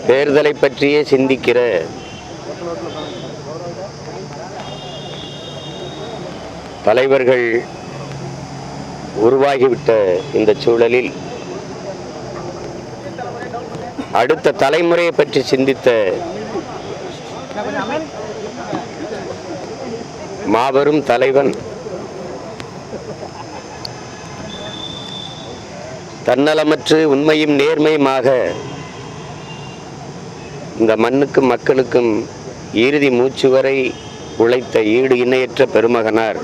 தேர்தலை பற்றியே சிந்திக்கிற தலைவர்கள் உருவாகிவிட்ட இந்த சூழலில் அடுத்த தலைமுறையை பற்றி சிந்தித்த மாபெரும் தலைவன் தன்னலமற்று உண்மையும் நேர்மையுமாக இந்த மண்ணுக்கும் மக்களுக்கும் இறுதி மூச்சு வரை உழைத்த ஈடு இணையற்ற பெருமகனார்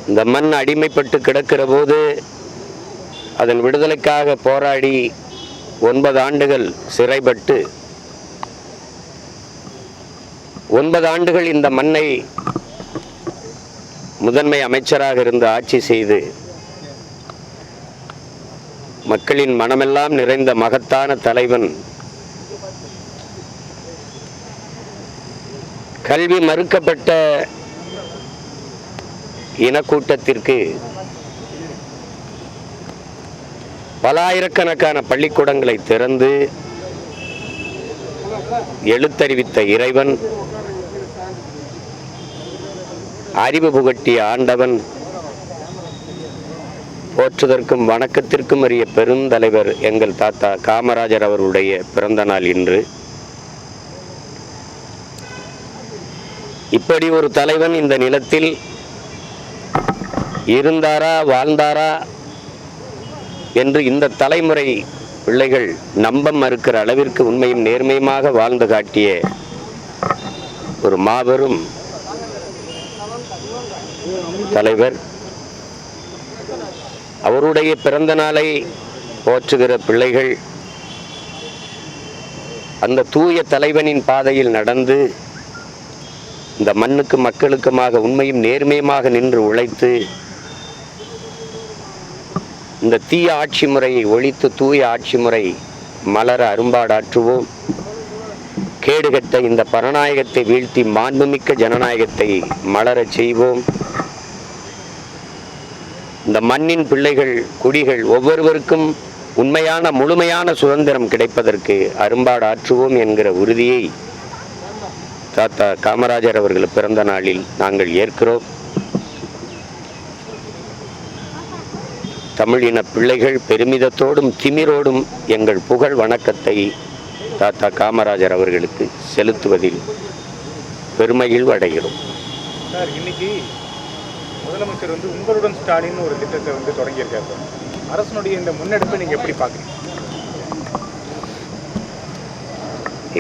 இந்த மண் அடிமைப்பட்டு கிடக்கிற போது அதன் விடுதலைக்காக போராடி 9 ஆண்டுகள் சிறைப்பட்டு 9 ஆண்டுகள் இந்த மண்ணை முதன்மை அமைச்சராக இருந்து ஆட்சி செய்து மக்களின் மனமெல்லாம் நிறைந்த மகத்தான தலைவன் கல்வி மறுக்கப்பட்ட இனக்கூட்டத்திற்கு பல ஆயிரக்கணக்கான பள்ளிக்கூடங்களை திறந்து எழுத்தறிவித்த இறைவன், அறிவு புகட்டிய ஆண்டவன், போற்றுதற்கும் வணக்கத்திற்கும் உரிய பெருந்தலைவர் எங்கள் தாத்தா காமராஜர் அவர்களுடைய பிறந்த நாள் இன்று. இப்படி ஒரு தலைவன் இந்த நிலத்தில் இருந்தாரா வாழ்ந்தாரா என்று இந்த தலைமுறை பிள்ளைகள் நம்ப மறுக்கிற அளவிற்கு உண்மையும் நேர்மையுமாக வாழ்ந்து காட்டிய ஒரு மாபெரும் தலைவர். அவருடைய பிறந்த நாளை போற்றுகிற பிள்ளைகள் அந்த தூய தலைவனின் பாதையில் நடந்து இந்த மண்ணுக்கு மக்களுக்குமாக உண்மையும் நேர்மையுமாக நின்று உழைத்து இந்த தீய ஆட்சி முறையை ஒழித்து தூய ஆட்சி முறை மலர அரும்பாடாற்றுவோம். கேடுகட்ட இந்த பரநாயகத்தை வீழ்த்தி மாண்புமிக்க ஜனநாயகத்தை மலரச் செய்வோம். இந்த மண்ணின் பிள்ளைகள் குடிகள் ஒவ்வொருவருக்கும் உண்மையான முழுமையான சுதந்திரம் கிடைப்பதற்கு அரும்பாடாற்றுவோம் என்கிற உறுதியை தாத்தா காமராஜர் அவர்கள் பிறந்த நாளில் நாங்கள் ஏற்கிறோம். தமிழின பிள்ளைகள் பெருமிதத்தோடும் திமிரோடும் எங்கள் புகழ் வணக்கத்தை தாத்தா காமராஜர் அவர்களுக்கு செலுத்துவதில் பெருமையில் அடைகிறோம். சார், இன்னைக்கு முதலமைச்சர் உங்களுடன் ஸ்டாலின் ஒரு திட்டத்தை தொடங்கியிருக்காரு. அரசனுடைய இந்த முன்னெடுப்பை நீங்க எப்படி பார்க்குறீங்க?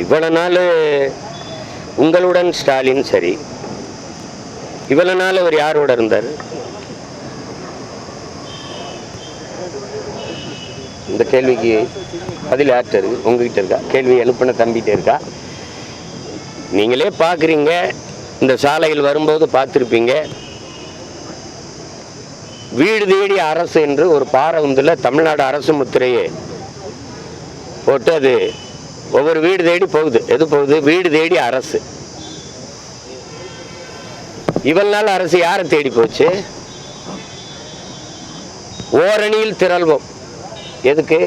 இவ்வளவு நாள் உங்களுடன் ஸ்டாலின் சரி, இவ்வளவு நாள் அவர் யாரோட இருந்தார்? இந்த கேள்விக்கு பதில் யார்கிட்ட இருக்கு? உங்ககிட்ட இருக்கா? கேள்வி எழுப்பின தம்பிகிட்ட இருக்கா? நீங்களே பார்க்குறீங்க, இந்த சாலையில் வரும்போது பார்த்துருப்பீங்க. வீடு தேடி அரசு என்று ஒரு பாரவுந்தில் தமிழ்நாடு அரசு முத்திரையே போட்டு அது ஒவ்வொரு வீடு தேடி போகுது. எது போகுது? வீடு தேடி அரசு. இவ்வளவு நாள் அரசு யாரை தேடி போச்சு? ஓரணியில் திரள்வோம். எதுக்கு?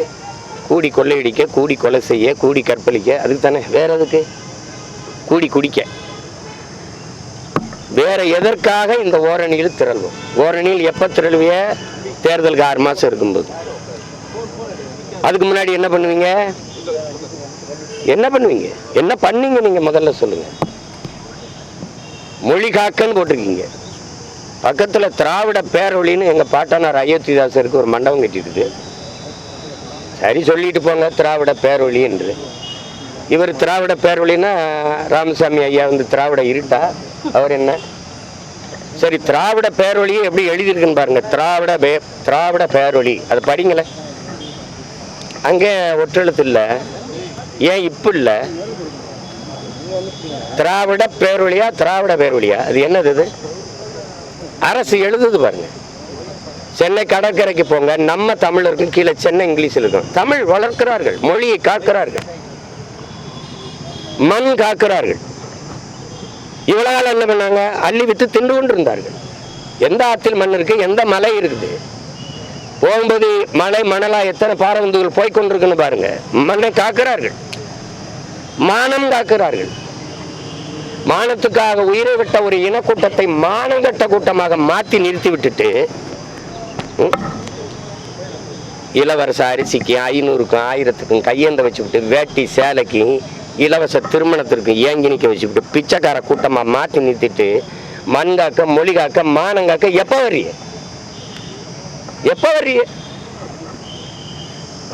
கூடி கொள்ளையடிக்க, கூடி கொலை செய்ய, கூடி கற்பழிக்க. அதுக்கு தானே. வேற எதுக்கு? கூடி குடிக்க. வேற எதற்காக இந்த ஓரணியில் திரள்வோம்? ஓரணியில் எப்ப திரள்விய? தேர்தலுக்கு 6 மாசம் இருக்கும்போது. அதுக்கு முன்னாடி என்ன பண்ணுவீங்க? என்ன பண்ணுவீங்க? என்ன பண்ணீங்க? நீங்க முதல்ல சொல்லுங்க. மொழி காக்கன்னு போட்டிருக்கீங்க. பக்கத்துல திராவிட பேரொழின்னு எங்க பாட்டனார் அயோத்திதாசருக்கு ஒரு மண்டபம் கட்டிட்டு, சரி சொல்லிட்டு போங்க திராவிட பேரொழி என்று. இவர் திராவிட பேரொழின்னா ராமசாமி ஐயா திராவிட இருட்டா? அவர் என்ன? சரி, திராவிட பேரொழியை எப்படி எழுதியிருக்குன்னு பாருங்க. திராவிட பேரொழி, அதை படிங்கள. அங்கே ஒற்றெழுத்து இல்லை. ஏன் இப்ப இல்லை? திராவிட பேரொழியா திராவிட பேரொழியா? அது என்னது? இது அரசு எழுதுது பாருங்க. சென்னை கடற்கரைக்கு போங்க, நம்ம தமிழருக்கு கீழே சென்னை இங்கிலீஷில் இருக்கும். தமிழ் வளர்க்கிறார்கள், மொழியை காக்கிறார்கள், மண் காக்கிறார்கள். இவ்வளவு காலம் என்ன பண்ணாங்க? அள்ளி வித்து தின்று கொண்டு இருந்தார்கள். எந்த ஆற்றில் மண் இருக்கு, எந்த மலை இருக்குது, போகும்போது மலை மணலா எத்தனை பாரவந்துகள் போய்கொண்டிருக்குன்னு பாருங்க. மண்ணை காக்கிறார்கள், மானம் காக்கிறார்கள். மானத்துக்காக உயிரை விட்ட ஒரு இனக்கூட்டத்தை மானங்கட்ட கூட்டமாக மாற்றி நிறுத்தி விட்டுட்டு இலவச அரிசிக்கு 500க்கும் 1000க்கும் கையேந்த வச்சுக்கிட்டு வேட்டி சேலைக்கு இலவச திருமணத்திற்கு ஏங்கி நிற்க வச்சுக்கிட்டு பிச்சைக்கார கூட்டமாக மாற்றி நிறுத்திட்டு மண் காக்க, மொழி காக்க, மானம் காக்க எப்போ வர்றீங்க? எப்போ வர்றீங்க?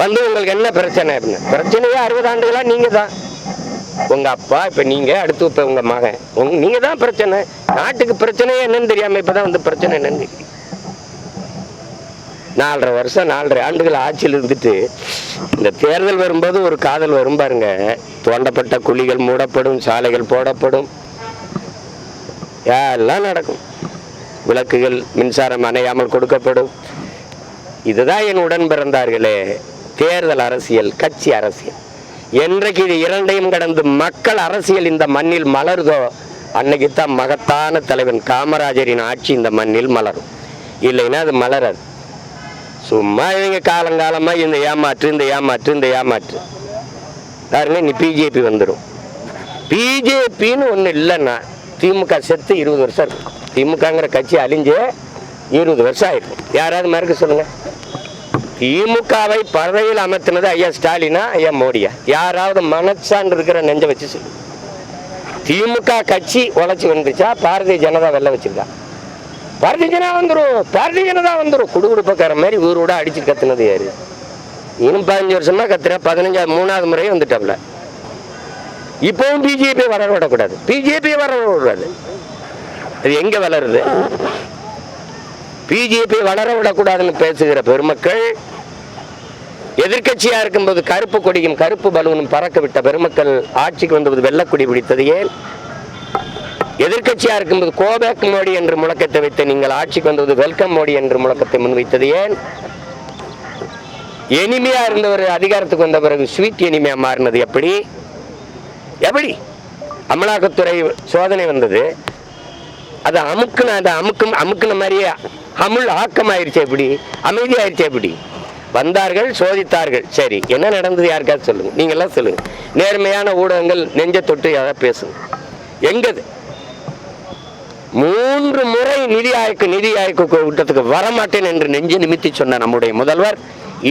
வந்து உங்களுக்கு என்ன பிரச்சனை அப்படின்னு பிரச்சனையே 60 ஆண்டுகளா நீங்க தான். உங்க அப்பா, இப்ப நீங்க, அடுத்து இப்ப உங்க மகன், நீங்க தான் பிரச்சனை. நாட்டுக்கு பிரச்சனையே என்னன்னு தெரியாம இப்பதான் வந்து பிரச்சனை என்னன்னு 4.5 வருஷம் 4.5 ஆண்டுகள் ஆட்சியில் இருந்துட்டு இந்த தேர்தல் வரும்போது ஒரு காதல் வரும் பாருங்க. தோண்டப்பட்ட குழிகள் மூடப்படும், சாலைகள் போடப்படும், எல்லாம் நடக்கும், விளக்குகள் மின்சாரம் அணையாமல் கொடுக்கப்படும். இதுதான் என் உடன் பிறந்தார்களே தேர்தல் அரசியல், கட்சி அரசியல். என்றைக்கு இது இரண்டையும் கடந்து மக்கள் அரசியல் இந்த மண்ணில் மலருதோ அன்னைக்கு தான் மகத்தான தலைவன் காமராஜரின் ஆட்சி இந்த மண்ணில் மலரும். இல்லைன்னா அது மலராது. சும்மா இவங்க காலங்காலமா இந்த ஏமாற்று இந்த ஏமாற்று இந்த ஏமாற்று பாருங்க. நீ பிஜேபி வந்துடும். பிஜேபின்னு ஒன்று இல்லைன்னா திமுக செத்து 20 வருஷம் இருக்கும். திமுகங்கிற கட்சி அழிஞ்சே 20 வருஷம் ஆயிருக்கும். யாராவது மறுக்க சொல்லுங்க. திமுகவை பதவியில் அமர்த்தினது ஐயா ஸ்டாலினா, ஐயா மோடியா? யாராவது மனச்சான்று இருக்கிற நெஞ்ச வச்சு சொல்லு. திமுக கட்சி உழைச்சி வந்துச்சா பாரதிய ஜனதா வெள்ள வச்சிருக்கா? பாரதிய ஜனதா வந்துடும், பாரதிய ஜனதா வந்துடும். குடுகுடுப்பக்கார மாதிரி ஊரோட அடிச்சு கத்துனது யாரு? இன்னும் 15 வருஷமா கத்துற, 3வது முறையும் வந்துட்டாப்ல. இப்பவும் பிஜேபி வளர விடக்கூடாது, பிஜேபி வளர விடக்கூடாது. அது எங்க வளருது? பிஜேபி வளர விடக்கூடாதுன்னு பேசுகிற பெருமக்கள், எதிர்கட்சியா இருக்கும்போது கருப்பு கொடியும் கருப்பு பலூனும் பறக்க விட்ட பெருமக்கள் ஆட்சிக்கு வந்தபோது வெள்ளக்கொடி பிடித்தது ஏன்? எதிர்கட்சியா இருக்கும்போது கோபேக் மோடி என்று முழக்கத்தை வைத்த நீங்கள் ஆட்சிக்கு வந்தது வெல்கம் மோடி என்று முழக்கத்தை முன்வைத்தது ஏன்? எனிமையா இருந்தவர் அதிகாரத்துக்கு வந்த பிறகு ஸ்வீட் எனிமையா மாறினது எப்படி? எப்படி அமலாக்கத்துறை சோதனை வந்தது, அது அமுக்குன மாதிரியே அமுல் ஆக்கமாயிருச்சு. எப்படி அமைதியாயிருச்சு? எப்படி வந்தார்கள், சோதித்தார்கள். சரி, என்ன நடந்தது? யாருக்காவது சொல்லுங்க, நீங்க எல்லாம் சொல்லுங்க. நேர்மையான ஊடகங்கள் நெஞ்ச தொட்டு யாராவது பேசுங்க. எங்கது 3 முறை நிதி ஆய்வு கூட்டத்துக்கு வரமாட்டேன் என்று நெஞ்சு நிமித்தி சொன்ன நம்முடைய முதல்வர்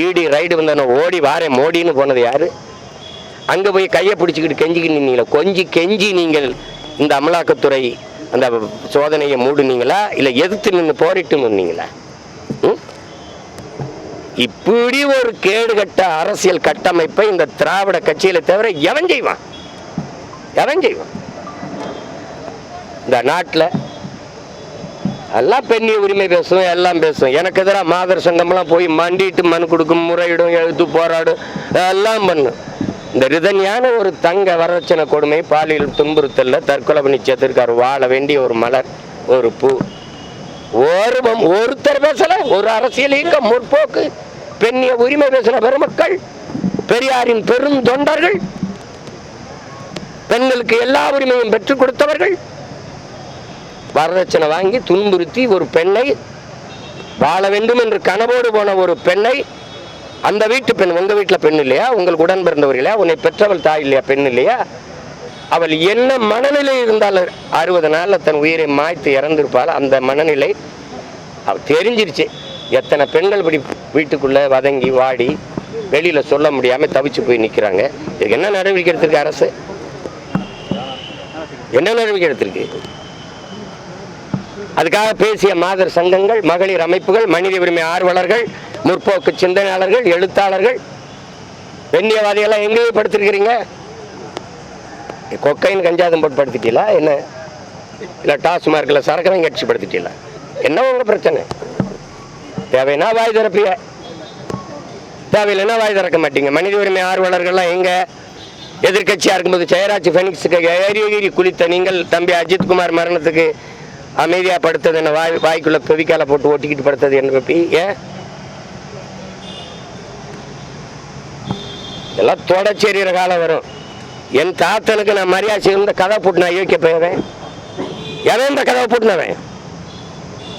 ஈடி ரைடு வந்த ஓடி வாரே மோடின்னு போனது யாரு? அங்க போய் கையை பிடிச்சிக்கிட்டு கெஞ்சிக்கிட்டு நின்னீங்களா? கெஞ்சி நீங்கள் இந்த அமலாக்கத்துறை அந்த சோதனையை மூடுனீங்களா, இல்ல எதிர்த்து நின்று போரிட்டு நின்னீங்களா? இப்படி ஒரு கேடுகட்ட அரசியல் கட்டமைப்பை இந்த திராவிட கட்சியில தவிர எவன் செய்வான்? எவன் செய்வான்? இந்த நாட்டில் எல்லாம் பெண்ணிய உரிமை பேசும், எல்லாம் பேசும். எனக்கு எதிராக மாதர் சங்கம்லாம் போய் மண்டிட்டு மனு கொடுக்கும், முறையிடும், எழுத்து போராடும், எல்லாம் பண்ணும். இந்த ரிதன்யான ஒரு தங்க வரட்சணை கொடுமை, பாலியல் துன்புறுத்தல்ல தற்கொலை பண்ணி சேர்த்திருக்காரு. வாழ வேண்டிய ஒரு மலர், ஒரு பூ, ஒருத்தர் பேசல. ஒரு அரசியல் இயக்கம், முற்போக்கு பெண்ணிய உரிமை பேசின பெருமக்கள், பெரியாரின் பெரும் தொண்டர்கள், பெண்களுக்கு எல்லா உரிமையும் பெற்றுக் கொடுத்தவர்கள், வரதட்சணை வாங்கி துன்புறுத்தி ஒரு பெண்ணை, வாழ வேண்டும் என்று கனவோடு போன ஒரு பெண்ணை, அந்த வீட்டு பெண், உங்க வீட்டுல பெண் இல்லையா? உங்களுக்கு உடன் பிறந்தவர் இல்லையா? உன்னை பெற்றவள் தாய் இல்லையா? பெண் இல்லையா? அவள் என்ன மனநிலை இருந்தாலும் 60 நாள்ல தன் உயிரை மாய்த்து இறந்திருப்பாள். அந்த மனநிலை அவள் தெரிஞ்சிருச்சு. எத்தனை பெண்கள் இப்படி வீட்டுக்குள்ள வதங்கி வாடி வெளியில சொல்ல முடியாம தவிச்சு போய் நிக்கிறாங்க. இதுக்கு என்ன நடவடிக்கை எடுத்திருக்கு அரசு? என்ன நடவடிக்கை எடுத்திருக்கு? அதுக்காக பேசிய மாதர் சங்கங்கள், மகளிர் அமைப்புகள், மனித உரிமை ஆர்வலர்கள், முற்போக்கு சிந்தனையாளர்கள், எழுத்தாளர்கள், பெண்ணியவாதிகள்லாம் எங்கேயே படுத்திருக்கிறீங்க? கொக்கைன் கஞ்சாதம் போட்டு படுத்திட்டீங்களா என்ன? இல்லை டாஸ்மார்க்கில் சரக்கரம் கட்சி படுத்திட்டீங்களா? என்ன உங்க பிரச்சனை? தேவைன்னா வாய் திறப்பிய, தேவையில்லைன்னா வாய் திறக்க மாட்டீங்க. மனித உரிமை ஆர்வலர்கள்லாம் எங்க? எதிர்கட்சியா இருக்கும்போது ஜெயராஜ் பெனிக்ஸுக்கு ஏறி குளித்த நீங்கள், தம்பி அஜித்குமார் மரணத்துக்கு அமைதியாக படுத்தது என்ன, வாய்க்குள்ளே பெவிக்கால போட்டு ஒட்டிக்கிட்டு படுத்தது என்ன பப்பி? ஏன் எல்லாம் தொடச்செறிகிற காலம் வரும். என் தாத்தனுக்கு நான் மரியாதை இருந்த கதை போட்டு நான் யோசிக்க போயவன் எவன் இந்த கதவை போட்டுனவன்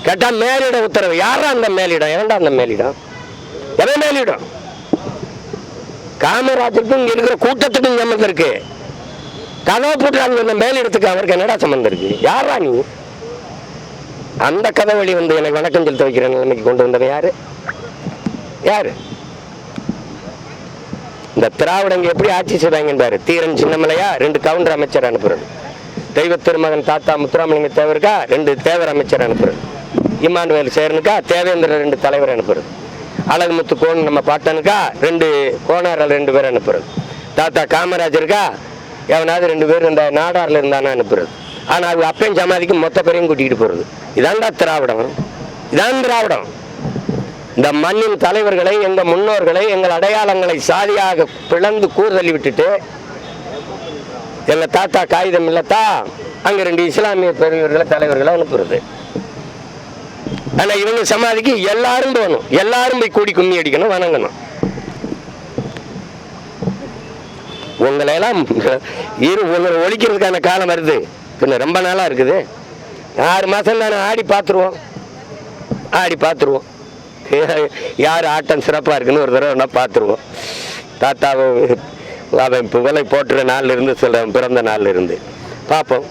கேட்டா மேலிட உத்தரவு. யாரா அந்த மேலிடம்? எவன்டா அந்த மேலிடம்? எவன் மேலிடம்? காமராஜருக்கும் இங்க இருக்கிற கூட்டத்துக்கும் சம்பந்தம் இருக்கு. கதவை போட்டுறாங்க அந்த மேலிடத்துக்கு அவருக்கு என்னடா சம்பந்தம் இருக்கு? யாரா நீ? அந்த கதை வழி வந்து எனக்கு வணக்கம் செலுத்த வைக்கிற நிலைமைக்கு கொண்டு வந்தவன் யாரு? யாரு? இந்த திராவிடங்க எப்படி ஆட்சி செய்வாங்கன்னு பாரு. தீரன் சின்னமலையா 2 கவுண்டர் அமைச்சர் அனுப்புறது. தெய்வ திருமகன் தாத்தா முத்துராமலிங்க தேவருக்கா 2 தேவர் அமைச்சர் அனுப்புறது. இமானுவேல் சேரனுக்கா தேவேந்திர 2 தலைவர் அனுப்புறது. அழகுமுத்து கோன் நம்ம பாட்டனுக்கா 2 கோனாரில் 2 பேர் அனுப்புறது. தாத்தா காமராஜருக்கா எவனாவது 2 பேர் இந்த நாடாரில் இருந்தானா அனுப்புறது. ஆனால் அவங்க அப்பையும் சமாதிக்கு மொத்த பேரையும் கூட்டிகிட்டு போகிறது. இதான்டா திராவிடம். இதான் திராவிடம். இந்த மண்ணின் தலைவர்களை, எங்கள் முன்னோர்களை, எங்கள் அடையாளங்களை சாதியாக பிளந்து கூறுதள்ளி விட்டுட்டு எங்கள் தாத்தா காகிதம் இல்லத்தா அங்கே 2 இஸ்லாமிய பெரியவர்களை தலைவர்களை அனுப்புறது. ஆனால் இவங்க சமாதிக்கு எல்லாரும் போகணும், எல்லாரும் போய் கூடி கும்மி அடிக்கணும், வணங்கணும். உங்களையெல்லாம் உங்களை ஒழிக்கிறதுக்கான காலம் வருது. பின்ன ரொம்ப நாளாக இருக்குது. 6 மாதம் தானே ஆடி பார்த்துருவோம். யார் ஆட்டம் சிறப்பாக இருக்குன்னு ஒரு தடவை வேணா பார்த்துருவோம். தாத்தாவை அவன் விலை போட்டுற நாளில் இருந்து சொல்கிறேன், பிறந்த நாளில் இருந்து பார்ப்போம்.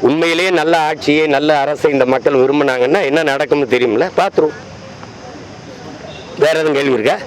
உண்மையிலேயே நல்ல ஆட்சியை, நல்ல அரசை இந்த மக்கள் விரும்பினாங்கன்னா என்ன நடக்கும்னு தெரியுமில்ல, பார்த்துருவோம். வேற எதுவும் கேள்வி இருக்கா?